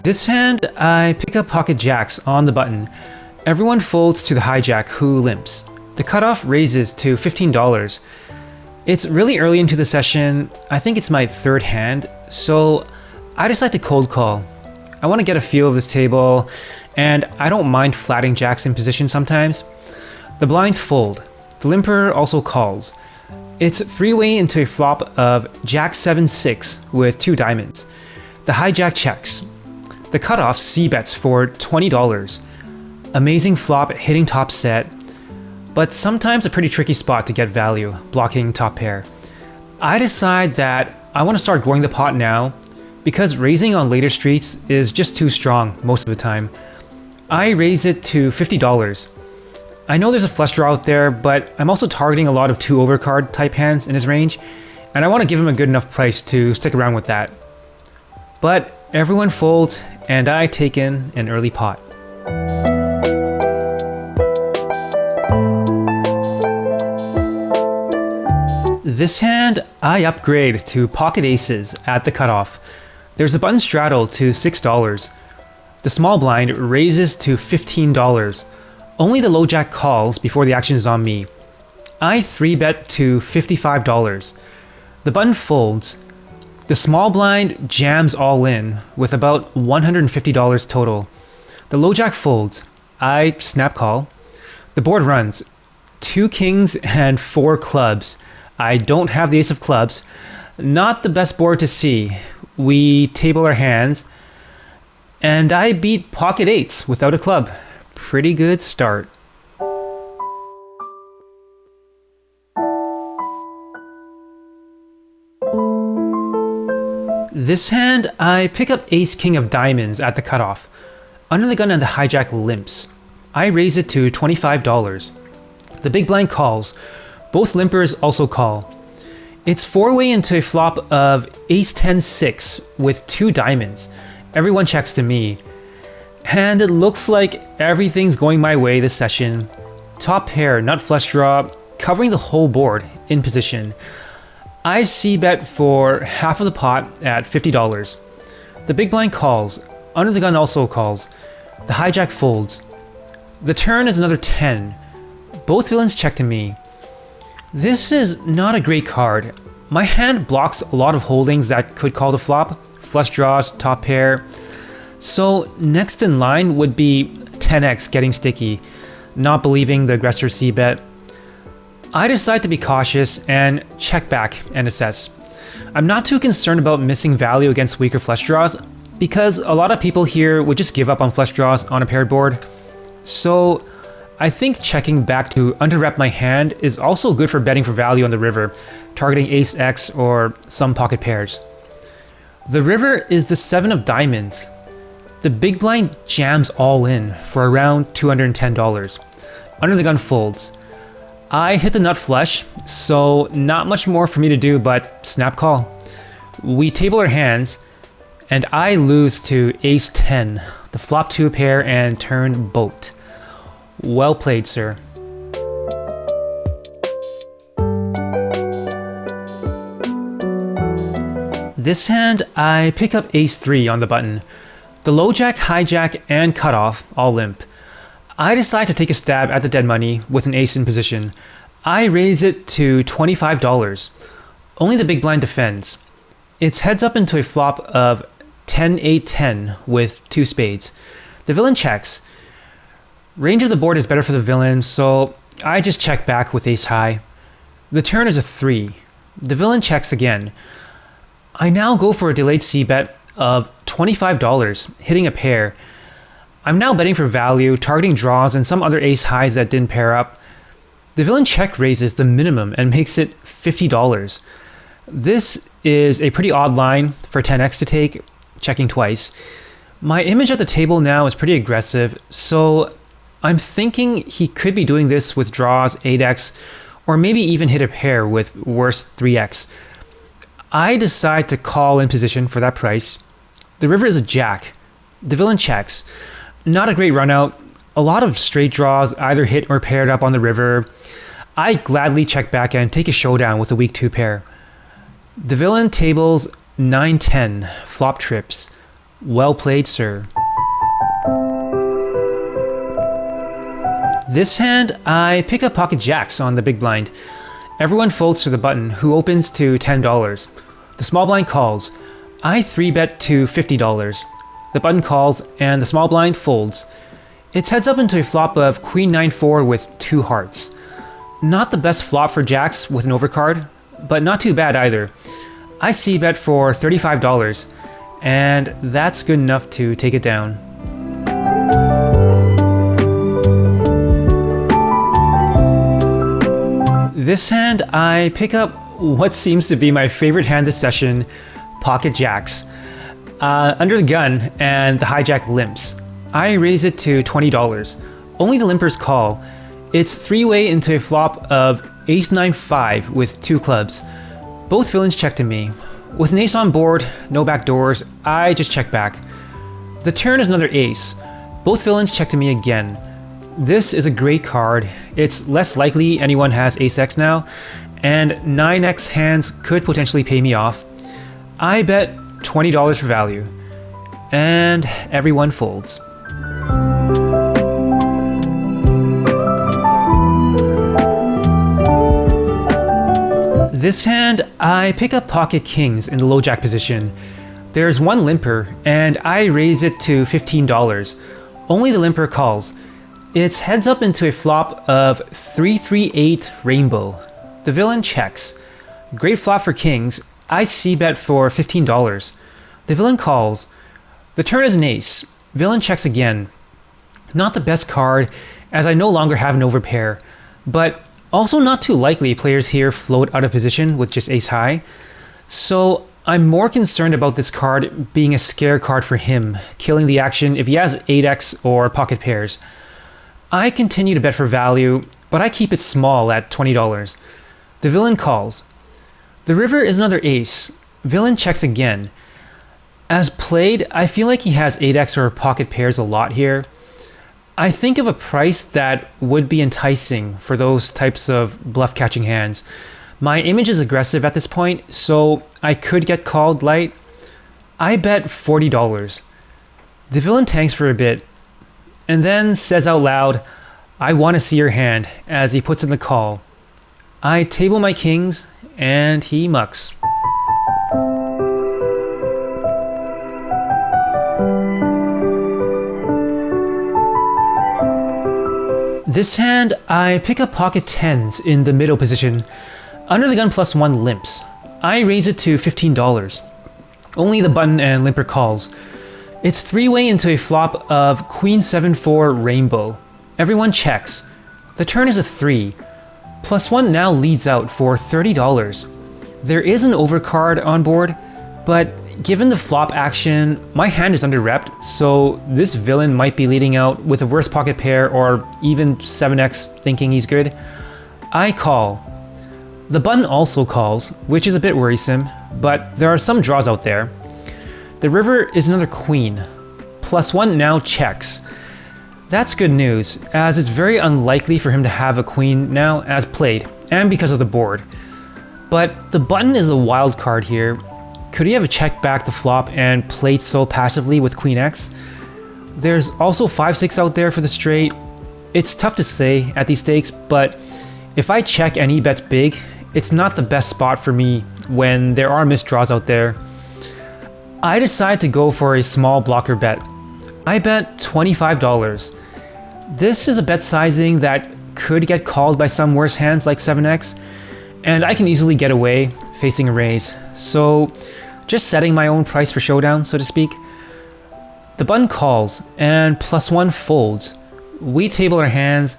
This hand, I pick up pocket jacks on the button. Everyone folds to the hijack who limps. The cutoff raises to $15. It's really early into the session. I think it's my third hand, so I decide to cold call. I want to get a feel of this table, and I don't mind flatting jacks in position sometimes. The blinds fold. The limper also calls. It's three-way into a flop of Jack 7-6 with 2 diamonds. The hijack checks. The cutoff c-bets for $20. Amazing flop hitting top set, but sometimes a pretty tricky spot to get value, blocking top pair. I decide that I want to start growing the pot now, because raising on later streets is just too strong most of the time. I raise it to $50. I know there's a flush draw out there, but I'm also targeting a lot of 2 overcard type hands in his range, and I want to give him a good enough price to stick around with that. But everyone folds, and I take in an early pot. This hand, I upgrade to pocket aces at the cutoff. There's a button straddle to $6. The small blind raises to $15. Only the low jack calls before the action is on me. I 3-bet to $55. The button folds. The small blind jams all in with about $150 total. The low jack folds. I snap call. The board runs 2 kings and 4 clubs. I don't have the ace of clubs. Not the best board to see. We table our hands, and I beat pocket eights without a club. Pretty good start. This hand, I pick up ace king of diamonds at the cutoff. Under the gun and the hijack limps. I raise it to $25. The big blind calls. Both limpers also call. It's 4-way into a flop of ace 10-6 with 2 diamonds. Everyone checks to me. And it looks like everything's going my way this session. Top pair, nut flush draw, covering the whole board in position. I c-bet for half of the pot at $50. The big blind calls. Under the gun also calls. The hijack folds. The turn is another 10. Both villains check to me. This is not a great card. My hand blocks a lot of holdings that could call the flop. Flush draws, top pair. So next in line would be 10x getting sticky, not believing the aggressor c-bet. I decide to be cautious and check back and assess. I'm not too concerned about missing value against weaker flush draws because a lot of people here would just give up on flush draws on a paired board. So I think checking back to under-rep my hand is also good for betting for value on the river, targeting ace x or some pocket pairs. The river is the 7 of diamonds. The big blind jams all in for around $210. Under the gun folds. I hit the nut flush, so not much more for me to do but snap call. We table our hands, and I lose to ace 10, the flop 2 pair and turn boat. Well played, sir. This hand, I pick up ace 3 on the button. The low jack, hijack, and cutoff all limp. I decide to take a stab at the dead money with an ace in position. I raise it to $25. Only the big blind defends. It's heads up into a flop of 10-8-10 with 2 spades. The villain checks. Range of the board is better for the villain, so I just check back with ace high. The turn is a 3. The villain checks again. I now go for a delayed c-bet of $25, hitting a pair. I'm now betting for value, targeting draws and some other ace highs that didn't pair up. The villain check raises the minimum and makes it $50. This is a pretty odd line for 10x to take, checking twice. My image at the table now is pretty aggressive, so I'm thinking he could be doing this with draws 8x, or maybe even hit a pair with worse 3x. I decide to call in position for that price. The river is a jack. The villain checks. Not a great run out. A lot of straight draws either hit or paired up on the river. I gladly check back and take a showdown with a weak 2 pair. The villain tables 9-10, flop trips. Well played, sir. This hand, I pick up pocket jacks on the big blind. Everyone folds to the button, who opens to $10. The small blind calls. I 3-bet to $50. The button calls, and the small blind folds. It's heads up into a flop of Queen 9-4 with 2 hearts. Not the best flop for jacks with an overcard, but not too bad either. I c-bet for $35, and that's good enough to take it down. This hand, I pick up what seems to be my favorite hand this session, pocket jacks. Under the gun and the hijack limps. I raise it to $20. Only the limpers call. It's 3-way into a flop of ace 9-5 with 2 clubs. Both villains check to me. With an ace on board, no back doors, I just check back. The turn is another ace. Both villains check to me again. This is a great card. It's less likely anyone has ace-x now, and 9x hands could potentially pay me off. I bet $20 for value, and everyone folds. This hand, I pick up pocket kings in the low jack position. There's one limper, and I raise it to $15. Only the limper calls. It's heads up into a flop of 3-3-8 rainbow. The villain checks. Great flop for kings. I c-bet for $15. The villain calls. The turn is an ace. Villain checks again. Not the best card, as I no longer have an overpair, but also not too likely players here float out of position with just ace high. So I'm more concerned about this card being a scare card for him, killing the action if he has 8x or pocket pairs. I continue to bet for value, but I keep it small at $20. The villain calls. The river is another ace. Villain checks again. As played, I feel like he has 8x or pocket pairs a lot here. I think of a price that would be enticing for those types of bluff catching hands. My image is aggressive at this point, so I could get called light. I bet $40. The villain tanks for a bit, and then says out loud, "I want to see your hand," as he puts in the call. I table my kings, and he mucks. This hand, I pick up pocket 10s in the middle position. Under the gun +1 limps. I raise it to $15. Only the button and limper calls. It's 3-way into a flop of Queen 7-4 rainbow. Everyone checks. The turn is a 3. +1 now leads out for $30. There is an overcard on board, but given the flop action, my hand is under-repped, so this villain might be leading out with a worse pocket pair or even 7x thinking he's good. I call. The button also calls, which is a bit worrisome, but there are some draws out there. The river is another queen. +1 now checks. That's good news, as it's very unlikely for him to have a queen now as played, and because of the board. But the button is a wild card here. Could he have checked back the flop and played so passively with Queen X? There's also 5-6 out there for the straight. It's tough to say at these stakes, but if I check and he bets big, it's not the best spot for me when there are missed draws out there. I decide to go for a small blocker bet. I bet $25. This is a bet sizing that could get called by some worse hands like 7x, and I can easily get away facing a raise. So just setting my own price for showdown, so to speak. The button calls, and +1 folds. We table our hands,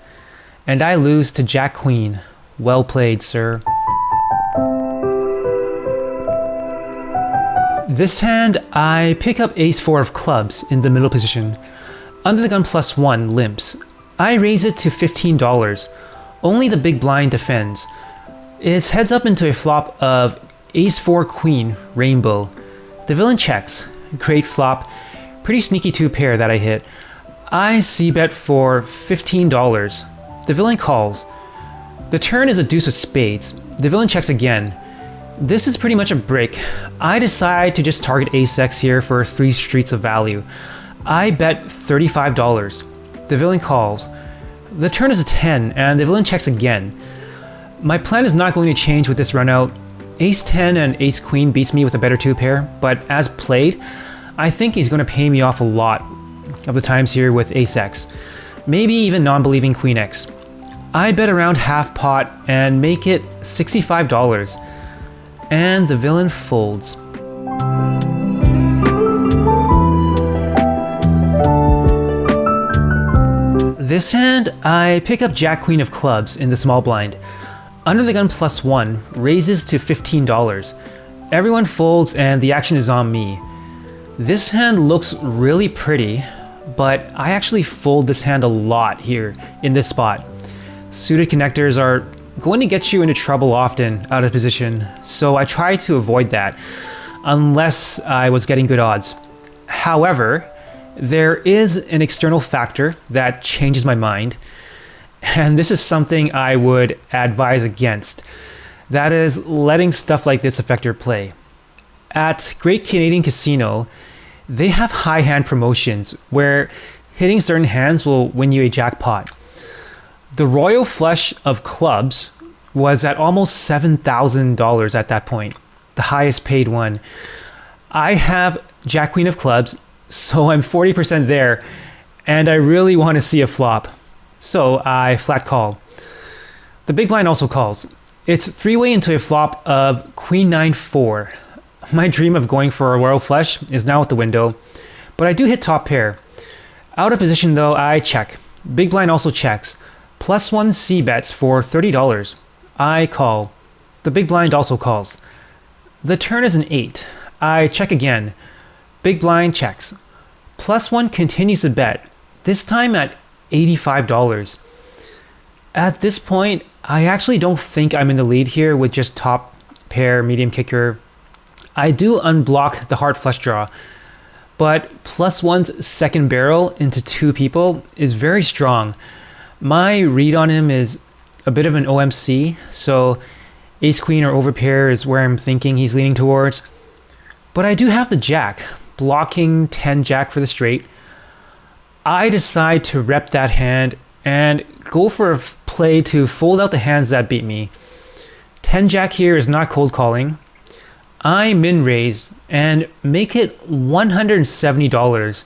and I lose to Jack Queen. Well played, sir. This hand, I pick up Ace-4 of clubs in the middle position. Under the gun +1 limps. I raise it to $15. Only the big blind defends. It's heads up into a flop of Ace-4 Queen, Rainbow. The villain checks. Great flop. Pretty sneaky 2-pair that I hit. I c-bet for $15. The villain calls. The turn is a deuce of spades. The villain checks again. This is pretty much a brick. I decide to just target Ace-X here for 3 streets of value. I bet $35. The villain calls. The turn is a 10, and the villain checks again. My plan is not going to change with this run out. Ace-10 and Ace-Queen beats me with a better 2-pair, but as played, I think he's going to pay me off a lot of the times here with Ace-X. Maybe even non-believing Queen-X. I bet around half pot and make it $65. And the villain folds. This hand, I pick up Jack Queen of clubs in the small blind. Under the gun +1 raises to $15. Everyone folds and the action is on me. This hand looks really pretty, but I actually fold this hand a lot here in this spot. Suited connectors are going to get you into trouble often out of position, so I try to avoid that, unless I was getting good odds. However, there is an external factor that changes my mind, and this is something I would advise against. That is letting stuff like this affect your play. At Great Canadian Casino, they have high hand promotions where hitting certain hands will win you a jackpot. The Royal Flush of clubs was at almost $7,000 at that point, the highest paid one. I have Jack Queen of clubs, so I'm 40% there, and I really want to see a flop. So I flat call. The big blind also calls. It's 3-way into a flop of Queen 9-4. My dream of going for a Royal Flush is now out the window, but I do hit top pair. Out of position though, I check. Big blind also checks. +1 c-bets for $30. I call. The big blind also calls. The turn is an 8. I check again. Big blind checks. +1 continues to bet, this time at $85. At this point, I actually don't think I'm in the lead here with just top pair, medium kicker. I do unblock the heart flush draw, but +1's second barrel into 2 people is very strong. My read on him is a bit of an OMC, so Ace-Queen or overpair is where I'm thinking he's leaning towards. But I do have the jack, blocking 10 jack for the straight. I decide to rep that hand and go for a play to fold out the hands that beat me. 10 jack here is not cold calling. I min raise and make it $170.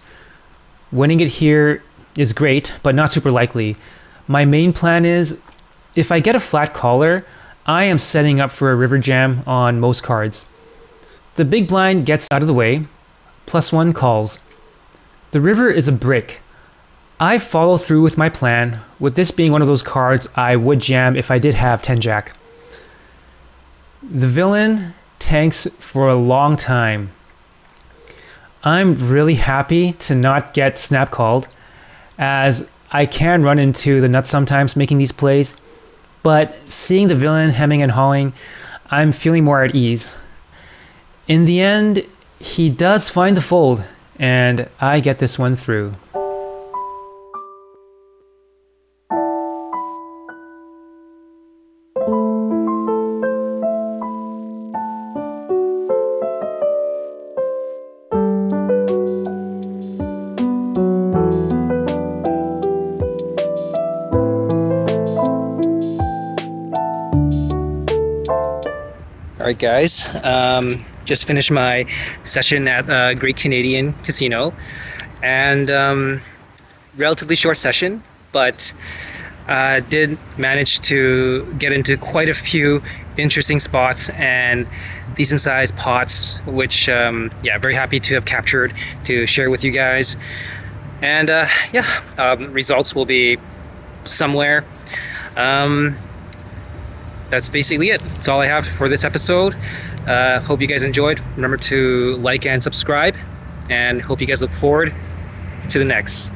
Winning it here is great, but not super likely. My main plan is, if I get a flat caller, I am setting up for a river jam on most cards. The big blind gets out of the way, +1 calls. The river is a brick. I follow through with my plan, with this being one of those cards I would jam if I did have 10 jack. The villain tanks for a long time. I'm really happy to not get snap called, as I can run into the nuts sometimes making these plays, but seeing the villain hemming and hawing, I'm feeling more at ease. In the end, he does find the fold, and I get this one through. Alright guys, just finished my session at Great Canadian Casino, and relatively short session, but did manage to get into quite a few interesting spots and decent sized pots, which yeah, very happy to have captured to share with you guys. And results will be somewhere. That's basically it. That's all I have for this episode. Hope you guys enjoyed. Remember to like and subscribe, and hope you guys look forward to the next.